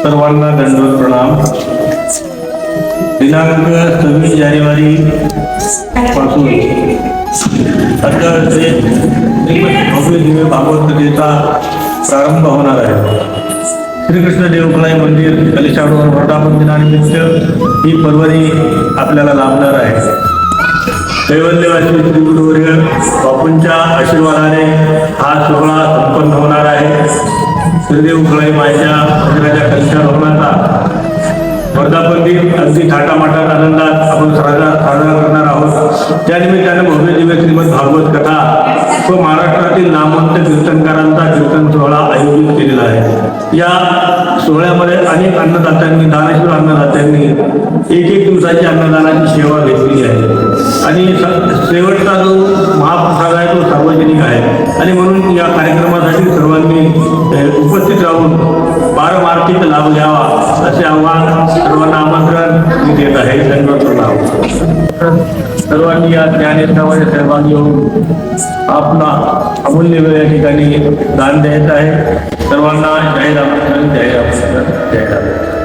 सर्वांना दंडवत प्रणाम। दिनांक 26 जानेवारी पासून अद्यावधीचे भव्य दिव्य भागवत कथेचा प्रारंभ होणार आहे। श्रीकृष्ण देवखळाई मंदिर कलिशाडोर वर्धापन दिनानिमित्त ही पर्वणी आपल्याला लाभणार आहे। कैवल्यवासी श्री गुरुवर्य बापूंच्या आशीर्वादाने हा सोहळा संपन्न होणार आहे। श्री देवखळाई मायच्या मंदिराच्या कलशा भवनाचा वर्धापन दिन अगदी थाटामाटात आनंदात आपण साजरा करणार आहोत। त्यानिमित्ताने भव्य दिव्य श्रीमद भागवत कथा व महाराष्ट्रातील नामवंत कीर्तनकारांचा कीर्तन सोहळा आयोजित केलेला आहे। या सोहळ्यामध्ये अनेक अन्नदात्यांनी, दानशूर अन्नदात्यांनी एक दिवसाची अन्नदानाची सेवा घेतली आहे आणि शेवटचा जो महाप्रसाद आहे तो सार्वजनिक आहे आणि म्हणून या कार्यक्रमासाठी सर्वांनी उपस्थित राहून पारमार्थिक लाभ घ्यावा असे आवाहन सर्वांना आमंत्रण मी देत आहे। सर्वांनी या ज्ञानेश्वरामध्ये सहभागी होऊन आपला अमूल्य वेळ या ठिकाणी दान द्यायचं आहे। सर्वांना जय राम, जय राम, जय राम।